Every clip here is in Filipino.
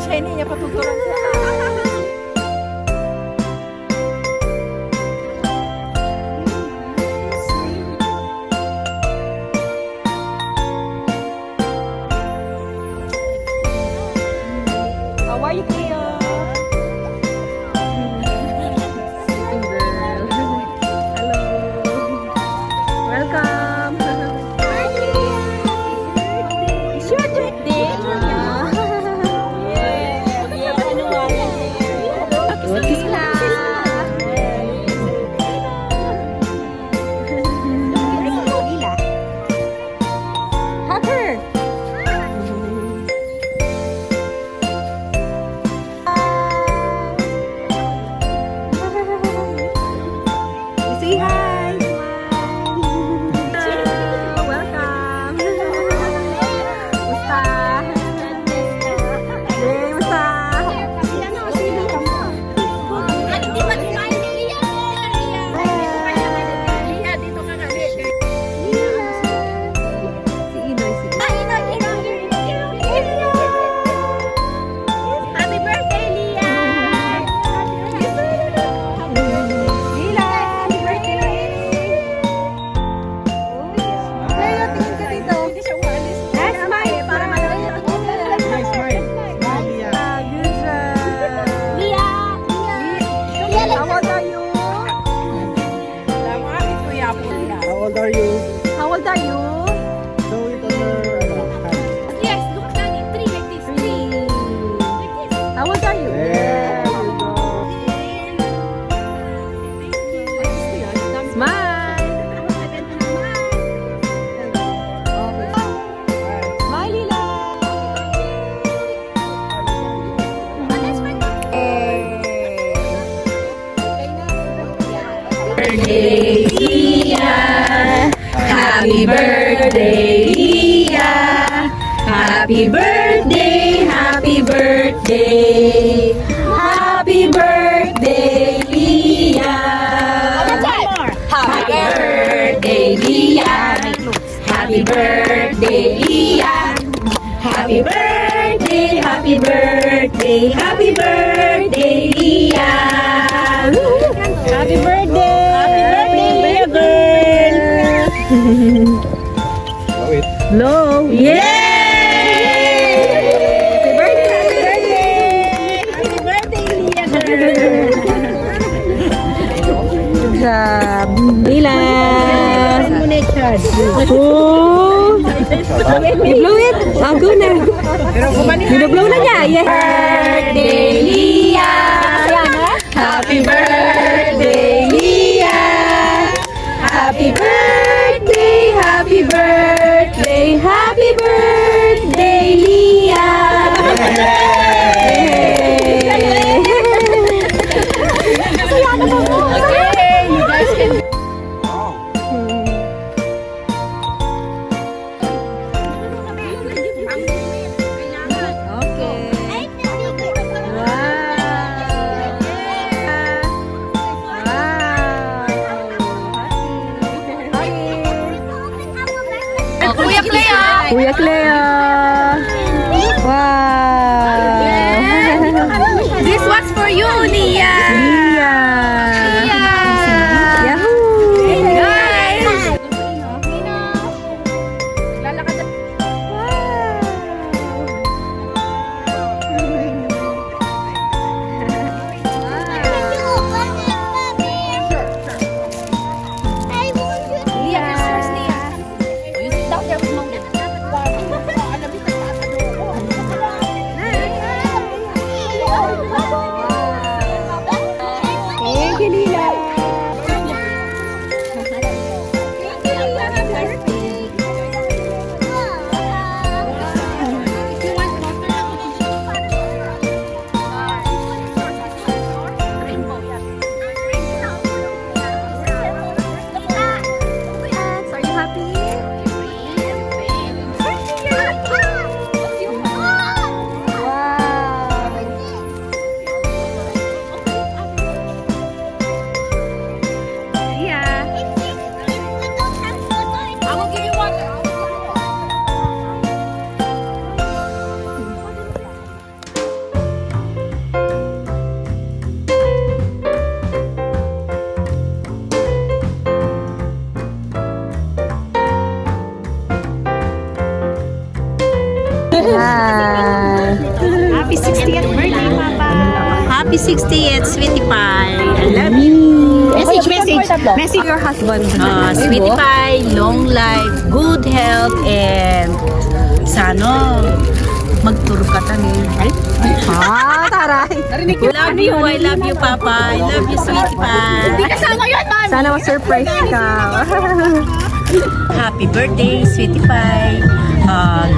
siya niya patuturan siya. How are you, Cleo? Welcome. It's your birthday. What is that? Hug her. Say hi. Welcome. Musta? Hey, musta? Happy birthday, Lia! Lila, happy birthday! Leo, tingin ka dito. Hindi siya umalis. Smile para malayo. Ah, good job. Lia! How old are you? How old are you? How old are you? Show it on your hand. Yes, look at that. Three like this. Three. Like this. How old are you? There you go. Smile. Smile, Lila. Birthday, Lia. Happy birthday, Lia. Happy birthday, happy birthday. Happy birthday, Lia. Happy birthday, Lia. Happy birthday, Lia. Happy birthday, happy birthday, happy birthday, Lia. Happy birthday! Happy birthday, Lea girl! Oh, wait. Hello! Yay! Happy birthday! Happy birthday, Lea girl! Good job! Lila! Oh! I-blow it! Oh, go na! Binoblow na niya! Yeah! Birthday, Lia. Happy birthday, Lia. Happy birthday, happy birthday, happy birthday, Lia. Okay, you guys can. Okay. Wow! 60th birthday, Papa. Happy 60th, Sweetie Pie. I love you. Message Your husband. Sweetie Pie, long life, good health, and sana magturo ka tani. taray. I love you, Papa. I love you, Sweetie Pie. Kasama yun, Mami. Sana ma-surprise ka. Happy birthday, Sweetie Pie.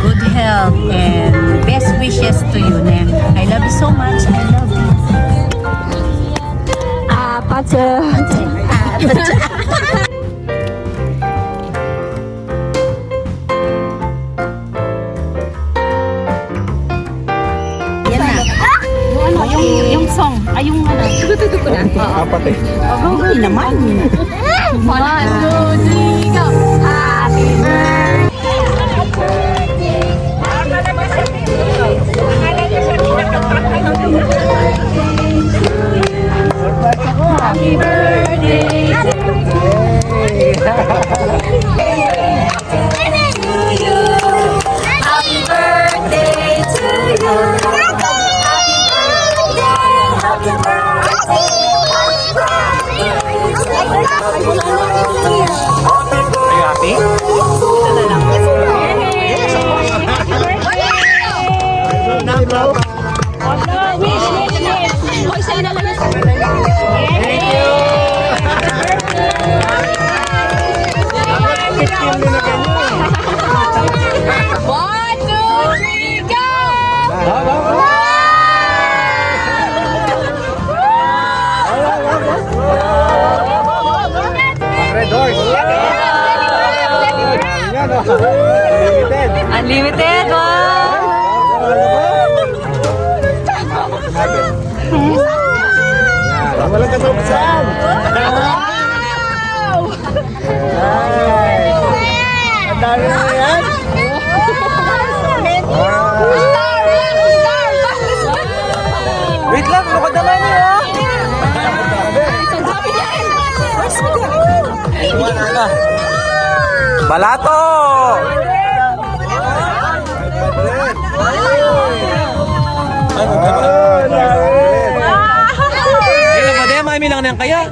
Good health and best wishes to you, Nen. I love you so much. I love you. Yung song, ay yung ano. Tutututo ko na. Apat eh. Hindi naman. 1, 2, 3, go. Happy birthday. Happy birthday. Happy birthday to you. Happy birthday. Are you happy? One, two, three, go! Red horse. Yan o. Limited. Unlimited, wow! Yan. Walang kasuksan. Ay. Ang dami na yan. Wait lang, lukad naman niyo. Balato! Mami lang nang kaya.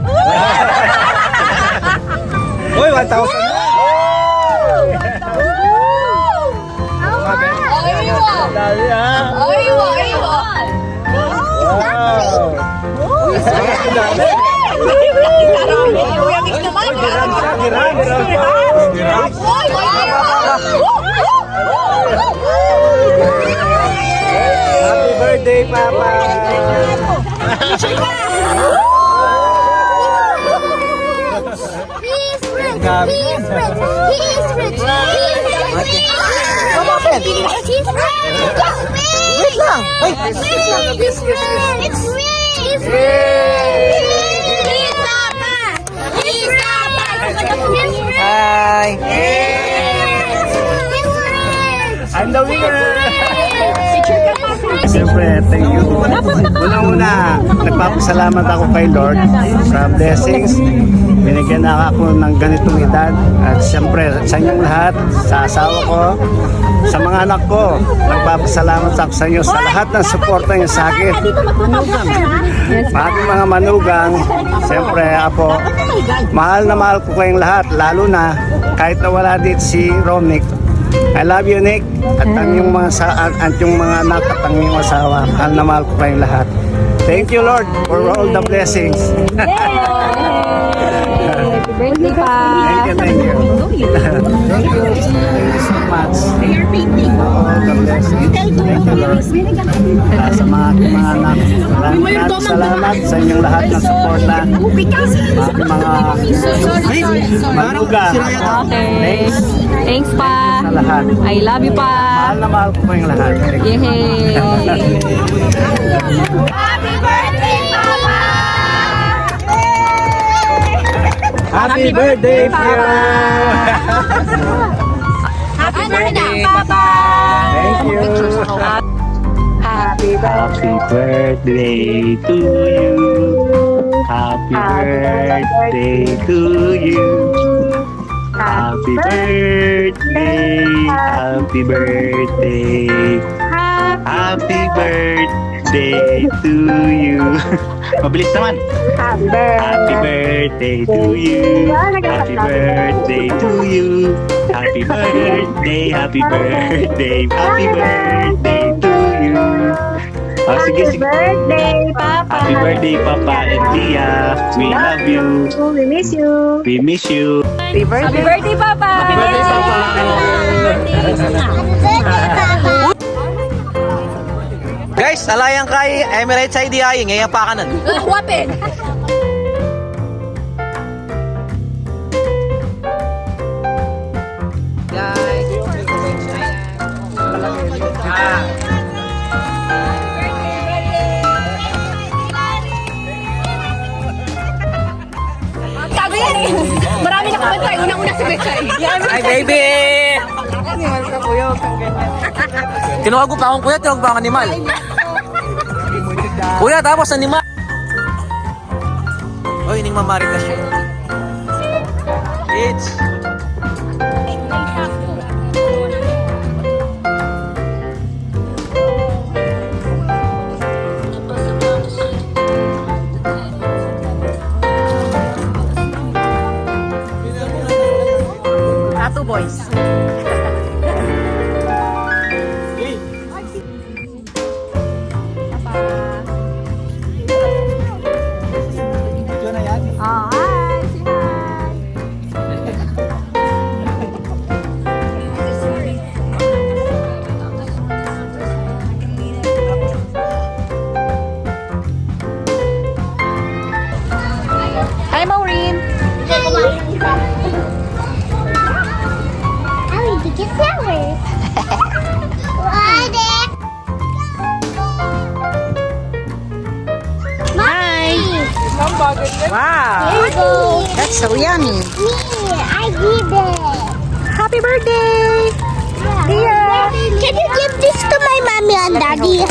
Uy, 1,000 na. Dali ah. Happy birthday, Papa. Hi. I'm the winner. Siyempre, thank you. Una-una, nagpapasalamat ako kay Lord sa blessings. Binigyan na ako ng ganitong edad. At siyempre, sa inyong lahat, sa asawa ko, sa mga anak ko, nagpapasalamat ako sa inyo sa lahat ng suporta niyo sa akin. Aking mga manugang, siyempre ako, mahal na mahal ko kayong lahat, lalo na kahit na wala dito si Romnick. I love you, Nick, at ang yung mga at yung mga anak at ang yung asawa. Mahal na mahal ko kayong lahat. Thank you, Lord, for all the blessings. Birthday pa. Thank you. Thank you so much. All the blessings. Thank you, Lord. Sa mga anak, maraming salamat sa inyong lahat ng suporta. Mga manugang. Okay. Thanks pa. Sa lahat. I love you pa. Mahal na mahal ko kayong lahat. Yehey. Happy birthday, Papa! Happy birthday, Papa! Happy birthday, Papa! Thank you. Happy Happy birthday to you. Happy birthday to you. Happy birthday. Happy birthday. Happy Happy birthday to you. Mabilis naman. Happy birthday to you. Happy birthday to you. Happy birthday, happy birthday, happy birthday to you. Oh, sige, sige. Birthday, Papa. Happy birthday, Papa and Tia. We love you. We miss you. We miss you. Happy birthday. Happy birthday, Papa! Happy birthday, Papa. Guys, alayang kay Emirates IDI, ngayon pa kanan. Wapin! Tago yan eh! Marami na kumantay. Unang-una si Bechay. Hi, baby! Tinuwag ko pa akong kuya, tinuwag pa akong animal. Kuya, tapos animal. Oy, ining mamaritas siya. It's... Tattoo boys. Hi, Maureen! Ay, bikin flowers. Ada. Hi. Wow. Here you go. That's so yummy. Me, I give it. Happy birthday. Yeah. Can you give this to my mommy and daddy?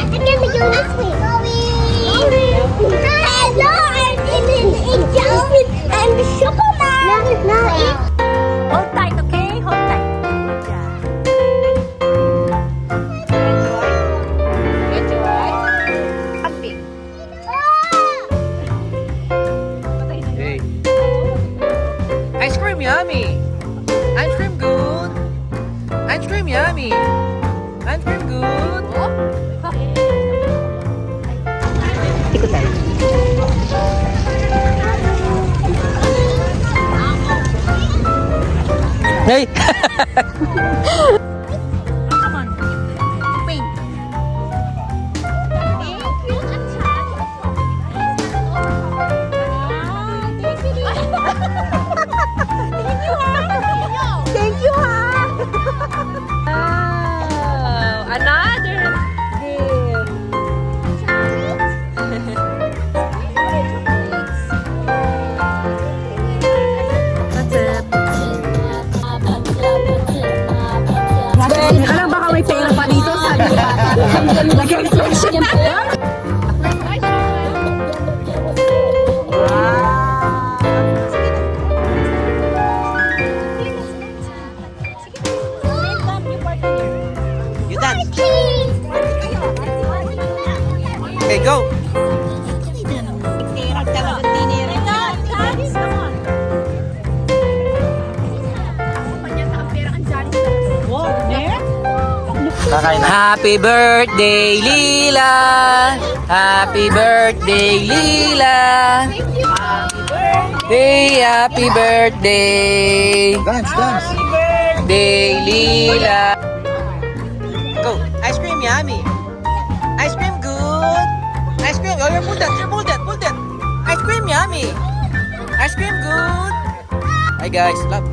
I'm gonna go this way. Hello, I'm in Jasmine and Chocolate. No, Hold tight, okay? Hold tight. Hey. Ice cream yummy. Ice cream good. Ice cream yummy. Ice cream good. Hey. Thank you, ha. Wow! Another gift! Alam baka may pera pa dito. Sabi niya. Lagyan ko siya. You dance. Okay, go. Happy birthday, Lila. Happy birthday, Lila. Happy birthday. Dance, dance. Day, Lila. Go. Ice cream yummy. Ice cream good. Ice cream. Oh, pull that. Pull that. Pull that. Ice cream yummy. Ice cream good. Hi guys. Love.